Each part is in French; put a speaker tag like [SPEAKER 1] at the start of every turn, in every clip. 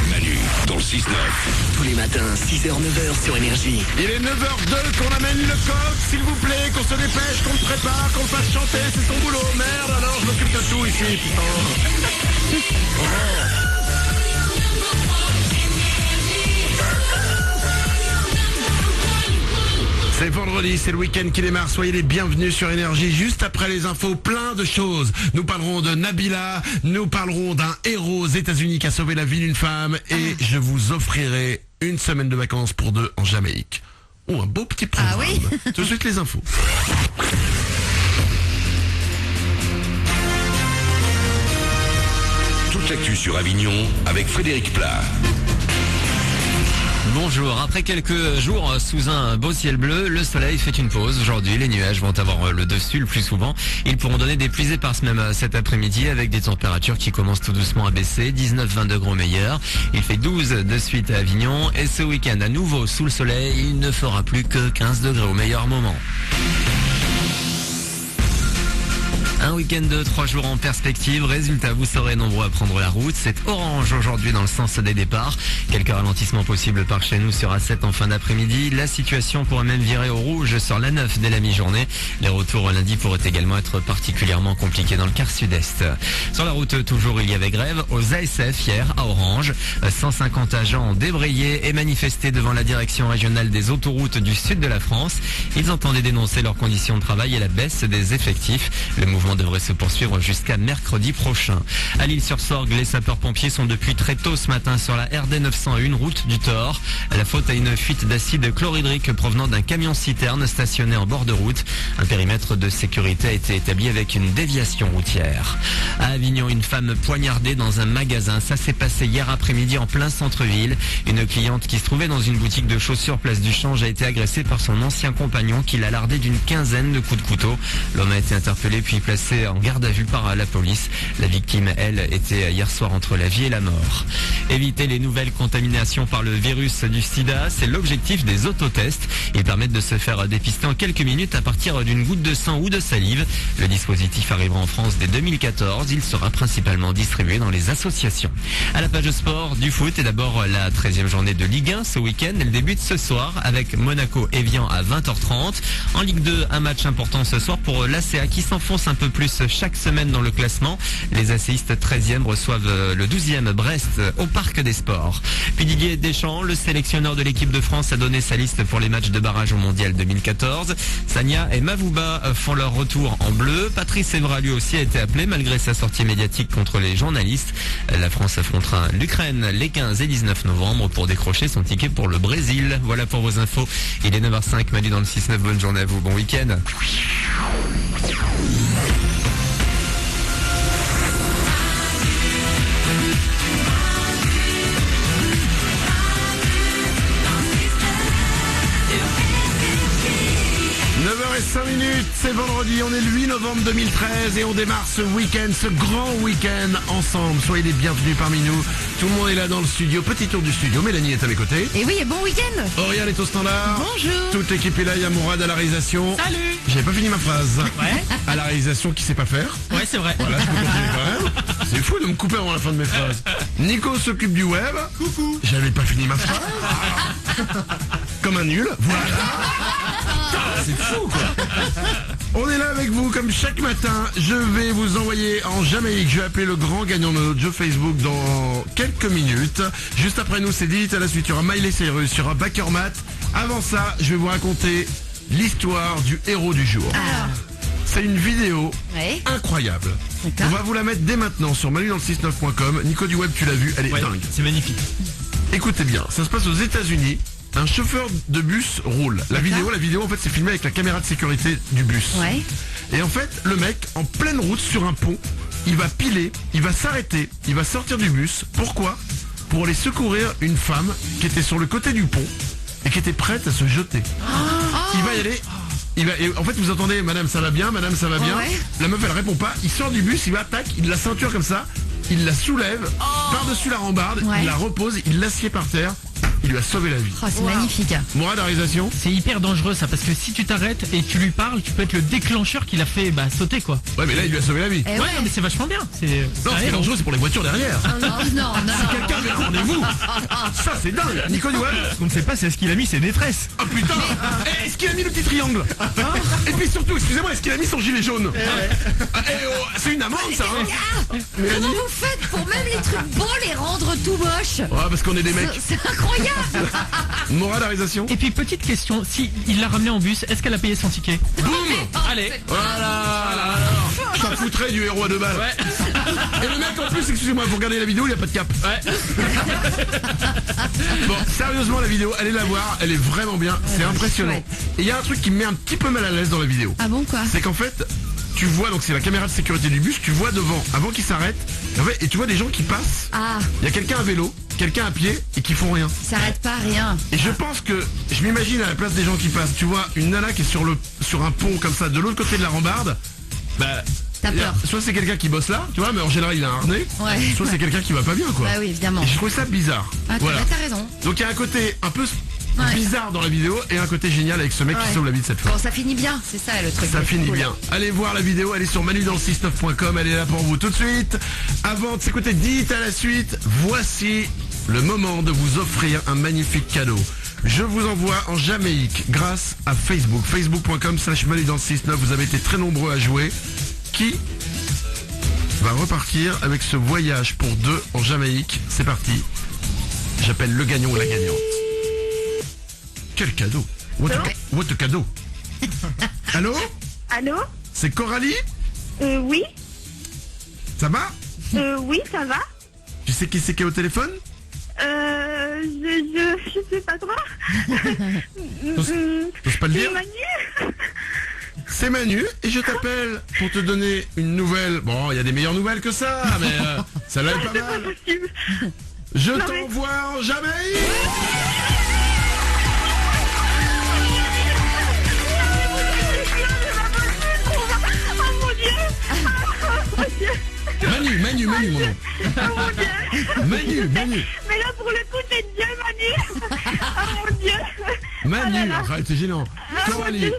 [SPEAKER 1] Manu, dans le 6-9.
[SPEAKER 2] Tous les matins, 6h-9h sur Énergie.
[SPEAKER 3] Il est 9h02 qu'on amène le coq, s'il vous plaît, qu'on se dépêche, qu'on le prépare, qu'on le fasse chanter, c'est son boulot. Merde, alors je m'occupe de tout ici, putain. C'est vendredi, c'est le week-end qui démarre, soyez les bienvenus sur Énergie. Juste après les infos, plein de choses. Nous parlerons de Nabila, nous parlerons d'un héros aux États-Unis qui a sauvé la vie d'une femme et je vous offrirai une semaine de vacances pour deux en Jamaïque. Oh, un beau petit programme.
[SPEAKER 4] Ah oui.
[SPEAKER 3] Tout de suite les infos.
[SPEAKER 1] Toute l'actu sur Avignon avec Frédéric Plat.
[SPEAKER 5] Bonjour, après quelques jours sous un beau ciel bleu, le soleil fait une pause. Aujourd'hui, les nuages vont avoir le dessus le plus souvent. Ils pourront donner des pluies éparses même cet après-midi avec des températures qui commencent tout doucement à baisser. 19-20 degrés au meilleur. Il fait 12 de suite à Avignon. Et ce week-end, à nouveau sous le soleil, il ne fera plus que 15 degrés au meilleur moment. Un week-end de 3 jours en perspective. Résultat, vous serez nombreux à prendre la route. C'est orange aujourd'hui dans le sens des départs. Quelques ralentissements possibles par chez nous sur A7 en fin d'après-midi. La situation pourrait même virer au rouge sur l'A9 dès la mi-journée. Les retours lundi pourraient également être particulièrement compliqués dans le quart sud-est. Sur la route, toujours, il y avait grève aux ASF hier à Orange. 150 agents ont débrayé et manifesté devant la direction régionale des autoroutes du sud de la France. Ils entendaient dénoncer leurs conditions de travail et la baisse des effectifs. Le mouvement devrait se poursuivre jusqu'à mercredi prochain. À l'Île-sur-Sorgue, les sapeurs-pompiers sont depuis très tôt ce matin sur la RD 901, route du Thor. La faute à une fuite d'acide chlorhydrique provenant d'un camion-citerne stationné en bord de route. Un périmètre de sécurité a été établi avec une déviation routière. À Avignon, une femme poignardée dans un magasin. Ça s'est passé hier après-midi en plein centre-ville. Une cliente qui se trouvait dans une boutique de chaussures place du Change a été agressée par son ancien compagnon qui l'a lardé d'une quinzaine de coups de couteau. L'homme a été interpellé puis placé en garde à vue par la police. La victime, elle, était hier soir entre la vie et la mort. Éviter les nouvelles contaminations par le virus du sida, c'est l'objectif des autotests. Ils permettent de se faire dépister en quelques minutes à partir d'une goutte de sang ou de salive. Le dispositif arrivera en France dès 2014. Il sera principalement distribué dans les associations. À la page sport du foot et d'abord la 13e journée de Ligue 1 ce week-end. Elle débute ce soir avec Monaco-Evian à 20h30. En Ligue 2, un match important ce soir pour l'ACA qui s'enfonce un peu plus chaque semaine dans le classement. Les ACistes 13e reçoivent le 12e Brest au Parc des Sports. Puis Didier Deschamps, le sélectionneur de l'équipe de France, a donné sa liste pour les matchs de barrage au Mondial 2014. Sania et Mavouba font leur retour en bleu. Patrice Evra lui aussi a été appelé malgré sa sortie médiatique contre les journalistes. La France affrontera l'Ukraine les 15 et 19 novembre pour décrocher son ticket pour le Brésil. Voilà pour vos infos. Il est 9h05, Manu dans le 6-9. Bonne journée à vous, bon week-end.
[SPEAKER 3] 9h05, c'est vendredi, on est le 8 novembre 2013 et on démarre ce week-end, ce grand week-end ensemble. Soyez les bienvenus parmi nous. Tout le monde est là dans le studio. Petit tour du studio. Mélanie est à mes côtés.
[SPEAKER 4] Et oui, et bon week-end.
[SPEAKER 3] Oriane est au standard.
[SPEAKER 4] Bonjour.
[SPEAKER 3] Toute l'équipe est là. Il y a Mourad à la réalisation.
[SPEAKER 6] Salut.
[SPEAKER 3] J'avais pas fini ma phrase.
[SPEAKER 6] Ouais.
[SPEAKER 3] À la réalisation qui sait pas faire.
[SPEAKER 6] Ouais, c'est vrai.
[SPEAKER 3] Voilà, je peux continuer quand même. C'est fou de me couper avant la fin de mes phrases. Nico s'occupe du web.
[SPEAKER 6] Coucou.
[SPEAKER 3] J'avais pas fini ma phrase. Comme un nul. Voilà. C'est fou quoi. On est là avec vous comme chaque matin. Je vais vous envoyer en Jamaïque. Je vais appeler le grand gagnant de notre jeu Facebook dans quelques minutes. Juste après nous c'est dit. À la suite il y aura Miley Cyrus, il y aura Bakermat. Avant ça je vais vous raconter l'histoire du héros du jour. C'est une vidéo incroyable. On va vous la mettre dès maintenant sur manu-dans-le-69.com. Nico du web tu l'as vu, elle est dingue.
[SPEAKER 6] C'est magnifique.
[SPEAKER 3] Écoutez bien, ça se passe aux États-Unis. Un chauffeur de bus roule. La vidéo en fait c'est filmé avec la caméra de sécurité du bus.
[SPEAKER 4] Ouais.
[SPEAKER 3] Et en fait le mec en pleine route sur un pont, il va piler, il va s'arrêter, il va sortir du bus. Pourquoi ? Pour aller secourir une femme qui était sur le côté du pont et qui était prête à se jeter. Il va y aller. Et en fait vous entendez madame ça va bien, madame ça va bien.
[SPEAKER 4] Ouais.
[SPEAKER 3] La meuf elle répond pas, il sort du bus, il va tac, il la ceinture comme ça, il la soulève par-dessus la rambarde, il la repose, il l'assied par terre. il lui a sauvé la vie.
[SPEAKER 4] Oh, c'est magnifique.
[SPEAKER 3] Mourad, la réalisation?
[SPEAKER 6] C'est hyper dangereux ça, parce que si tu t'arrêtes et tu lui parles, tu peux être le déclencheur qui l'a fait sauter quoi.
[SPEAKER 3] Ouais, mais là, il lui a sauvé la vie.
[SPEAKER 4] Eh
[SPEAKER 6] Ouais, non, mais c'est vachement bien.
[SPEAKER 3] Non, ce qui est dangereux, c'est pour les voitures derrière.
[SPEAKER 4] Non.
[SPEAKER 3] Quelqu'un avait un rendez-vous. Ça, c'est dingue. Nico Duval.
[SPEAKER 7] Ce qu'on ne sait pas, c'est ce qu'il a mis ses détresses.
[SPEAKER 3] Oh putain. Est-ce qu'il a mis le petit triangle? Et puis surtout, excusez-moi, est-ce qu'il a mis son gilet jaune? C'est une amende, ça, hein?
[SPEAKER 4] Comment vous faites pour même les trucs beaux les rendre tout moches?
[SPEAKER 3] Ouais, parce qu'on est des mecs.
[SPEAKER 4] C'est incroyable.
[SPEAKER 3] Mourad, la réalisation?
[SPEAKER 6] Et puis petite question, si il l'a ramené en bus, est-ce qu'elle a payé son ticket?
[SPEAKER 3] Boum.
[SPEAKER 6] Allez.
[SPEAKER 3] Voilà. Je t'en foutrais du héros à 2 balles.
[SPEAKER 6] Ouais.
[SPEAKER 3] Et le mec, en plus, excusez-moi, vous regardez la vidéo, il a pas de cap.
[SPEAKER 6] Ouais.
[SPEAKER 3] Bon, sérieusement, la vidéo, allez la voir, elle est vraiment bien, c'est impressionnant.
[SPEAKER 4] chouette.
[SPEAKER 3] Et il y a un truc qui me met un petit peu mal à l'aise dans la vidéo.
[SPEAKER 4] Ah bon, quoi?
[SPEAKER 3] C'est qu'en fait, tu vois, donc c'est la caméra de sécurité du bus, tu vois devant, avant qu'il s'arrête, en fait, et tu vois des gens qui passent.
[SPEAKER 4] Ah,
[SPEAKER 3] Il y a quelqu'un à vélo, quelqu'un à pied, et qui font rien.
[SPEAKER 4] ça arrête pas, rien.
[SPEAKER 3] Et je pense que, je m'imagine à la place des gens qui passent, tu vois, une nana qui est sur un pont comme ça, de l'autre côté de la rambarde, bah...
[SPEAKER 4] T'as peur.
[SPEAKER 3] Soit c'est quelqu'un qui bosse là, tu vois, mais en général il a un harnais,
[SPEAKER 4] Ouais.
[SPEAKER 3] soit c'est quelqu'un qui va pas bien, quoi.
[SPEAKER 4] Bah oui, évidemment.
[SPEAKER 3] Et j'ai trouvé ça bizarre.
[SPEAKER 4] Ah,
[SPEAKER 3] Voilà.
[SPEAKER 4] t'as raison.
[SPEAKER 3] Donc il y a un côté un peu
[SPEAKER 4] Ouais.
[SPEAKER 3] bizarre dans la vidéo et un côté génial avec ce mec qui
[SPEAKER 4] Ouais.
[SPEAKER 3] sauve la vie de cette femme.
[SPEAKER 4] Bon, ça finit bien, c'est ça le truc.
[SPEAKER 3] Ça
[SPEAKER 4] C'est
[SPEAKER 3] finit
[SPEAKER 4] cool.
[SPEAKER 3] bien. Allez voir la vidéo, elle est sur manudansle69.com, elle est là pour vous tout de suite. Avant de s'écouter Dites à la suite, voici le moment de vous offrir un magnifique cadeau. Je vous envoie en Jamaïque grâce à Facebook, facebook.com/manudansle69. Vous avez été très nombreux à jouer. Qui va repartir avec ce voyage pour 2 en Jamaïque? C'est parti. J'appelle le gagnant ou la gagnante. Quel cadeau? What a cadeau? Allô?
[SPEAKER 8] Allô?
[SPEAKER 3] C'est Coralie?
[SPEAKER 8] Oui.
[SPEAKER 3] Ça va?
[SPEAKER 8] Oui, ça va.
[SPEAKER 3] Tu sais qui c'est qui est au téléphone?
[SPEAKER 8] Je sais pas trop.
[SPEAKER 3] T'oses pas le dire?
[SPEAKER 8] C'est Manu.
[SPEAKER 3] C'est Manu et je t'appelle pour te donner une nouvelle. Bon, il y a des meilleures nouvelles que ça, mais ça là est pas
[SPEAKER 8] C'est pas
[SPEAKER 3] mal.
[SPEAKER 8] possible.
[SPEAKER 3] Je
[SPEAKER 8] mais-
[SPEAKER 3] t'envoie en Jamaïque.
[SPEAKER 8] Oh mon Dieu. Oh mon Dieu.
[SPEAKER 3] Manu, mon nom.
[SPEAKER 8] Oh mon Dieu.
[SPEAKER 3] Manu.
[SPEAKER 8] Mais là pour le coup c'est Dieu Manu. Oh mon Dieu.
[SPEAKER 3] Manu, arrête, c'est gênant.
[SPEAKER 8] Oh mon
[SPEAKER 3] Coralie,
[SPEAKER 8] Dieu.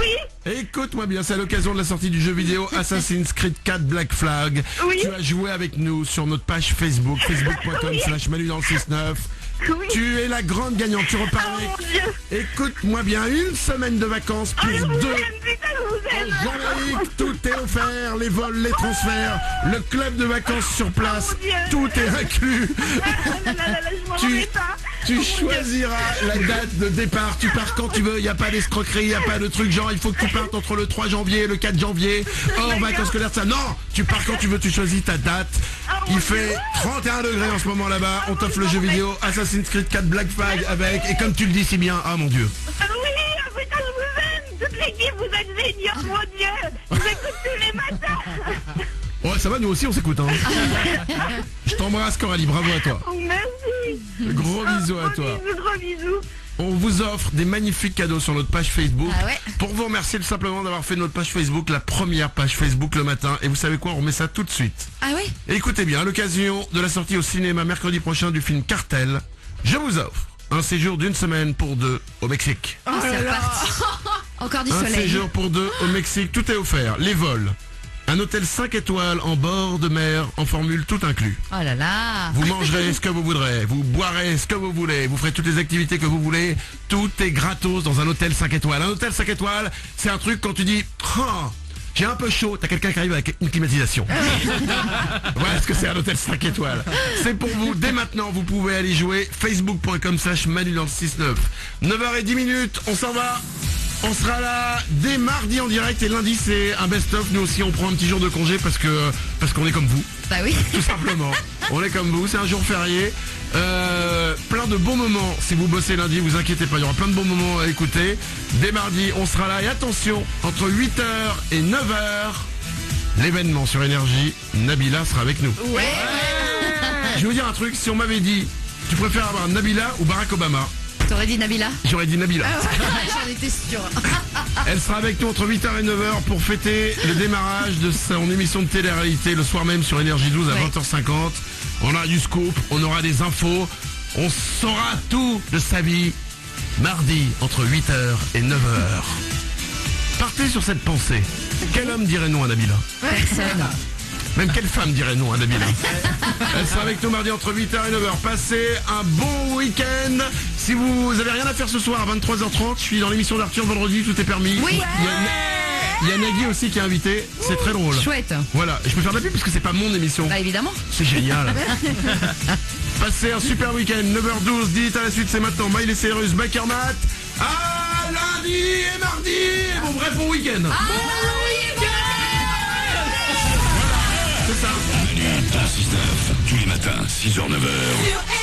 [SPEAKER 8] Oui.
[SPEAKER 3] écoute-moi bien, c'est à l'occasion de la sortie du jeu vidéo Assassin's Creed 4 Black Flag.
[SPEAKER 8] Oui.
[SPEAKER 3] Tu as joué avec nous sur notre page Facebook, facebook.com/manudansle69.
[SPEAKER 8] Oui.
[SPEAKER 3] Tu es la grande gagnante, tu repars
[SPEAKER 8] Oh
[SPEAKER 3] avec,
[SPEAKER 8] mon Dieu.
[SPEAKER 3] écoute-moi bien, une semaine de vacances
[SPEAKER 8] Oh,
[SPEAKER 3] pour
[SPEAKER 8] je vous
[SPEAKER 3] 2
[SPEAKER 8] aime, putain, je vous
[SPEAKER 3] en
[SPEAKER 8] aime.
[SPEAKER 3] Jamaïque, tout est offert, les vols, les transferts, le club de vacances sur place,
[SPEAKER 8] Oh, mon Dieu.
[SPEAKER 3] tout est inclus.
[SPEAKER 8] Ah là là là là, je m'en
[SPEAKER 3] Tu,
[SPEAKER 8] remets pas.
[SPEAKER 3] tu choisiras la date de départ, tu pars quand tu veux, il n'y a pas d'escroquerie, il n'y a pas de truc genre il faut que tu partes entre le 3 janvier et le 4 janvier, hors vacances scolaires, ça. Non, tu pars quand tu veux, tu choisis ta date. Il fait 31 degrés en ce moment là-bas, on t'offre le jeu vidéo Assassin's Creed 4 Black Flag avec, et comme tu le dis si bien, ah mon Dieu.
[SPEAKER 8] Ah oui, ah putain, je vous aime. Toute l'équipe, vous êtes géniaux, mon Dieu. Je vous écoute tous les matins.
[SPEAKER 3] Ouais, ça va, nous aussi on s'écoute, hein. Je t'embrasse Coralie, bravo à toi.
[SPEAKER 8] Oh, merci.
[SPEAKER 3] Gros bisous à toi.
[SPEAKER 8] Gros bisous.
[SPEAKER 3] On vous offre des magnifiques cadeaux sur notre page Facebook.
[SPEAKER 4] Ah ouais.
[SPEAKER 3] Pour vous remercier tout simplement d'avoir fait notre page Facebook, la première page Facebook le matin. Et vous savez quoi, on remet ça tout de suite.
[SPEAKER 4] Ah ouais?
[SPEAKER 3] Et écoutez bien, à l'occasion de la sortie au cinéma mercredi prochain du film Cartel, je vous offre un séjour d'une semaine pour 2 au Mexique.
[SPEAKER 4] Oh, c'est reparti. Encore du
[SPEAKER 3] Un
[SPEAKER 4] soleil.
[SPEAKER 3] séjour pour 2 au Mexique, tout est offert. Les vols, un hôtel 5 étoiles en bord de mer en formule tout inclus.
[SPEAKER 4] Oh là là.
[SPEAKER 3] Vous mangerez ce que vous voudrez, vous boirez ce que vous voulez, vous ferez toutes les activités que vous voulez, tout est gratos dans un hôtel 5 étoiles. Un hôtel 5 étoiles, c'est un truc quand tu dis oh, j'ai un peu chaud, t'as quelqu'un qui arrive avec une climatisation. Voilà ce que c'est un hôtel 5 étoiles. C'est pour vous, dès maintenant, vous pouvez aller jouer facebook.com/manudansle69. 9h10, on s'en va. On sera là dès mardi en direct et lundi c'est un best-of. Nous aussi on prend un petit jour de congé parce qu'on est comme vous.
[SPEAKER 4] Bah oui.
[SPEAKER 3] Tout simplement. On est comme vous, c'est un jour férié. Plein de bons moments. Si vous bossez lundi, vous inquiétez pas, il y aura plein de bons moments à écouter. Dès mardi, on sera là. Et attention, entre 8h et 9h, l'événement sur Énergie, Nabila sera avec nous.
[SPEAKER 4] Ouais.
[SPEAKER 3] Je vais vous dire un truc, si on m'avait dit, tu préfères avoir Nabila ou Barack Obama,
[SPEAKER 4] T'aurais dit Nabila?
[SPEAKER 3] j'aurais dit Nabila.
[SPEAKER 4] J'en étais sûre.
[SPEAKER 3] Elle sera avec nous entre 8h et 9h pour fêter le démarrage de son émission de télé-réalité le soir même sur Énergie 12 à
[SPEAKER 4] Ouais.
[SPEAKER 3] 20h50. On aura du scoop, on aura des infos. On saura tout de sa vie mardi entre 8h et 9h. Partez sur cette pensée. Quel homme dirait non à Nabila?
[SPEAKER 4] Personne.
[SPEAKER 3] Même quelle femme dirait non à Nabila? Elle sera avec nous mardi entre 8h et 9h. Passez un bon week-end. Si vous avez rien à faire ce soir à 23h30, je suis dans l'émission d'Arthur vendredi, tout est permis.
[SPEAKER 4] Oui.
[SPEAKER 3] Il y a Nagui aussi qui est invité, c'est très drôle.
[SPEAKER 4] Chouette.
[SPEAKER 3] Voilà, je peux faire de la pub parce que c'est pas mon émission.
[SPEAKER 4] Bah évidemment.
[SPEAKER 3] C'est génial. Passez un super week-end, 9h12, dites à la suite, c'est maintenant. Miley Cyrus, Bakermat. À lundi et mardi. Et bon bref, bon week-end. C'est ça.
[SPEAKER 1] Manu dans le 6-9, tous les matins, 6h, 9h.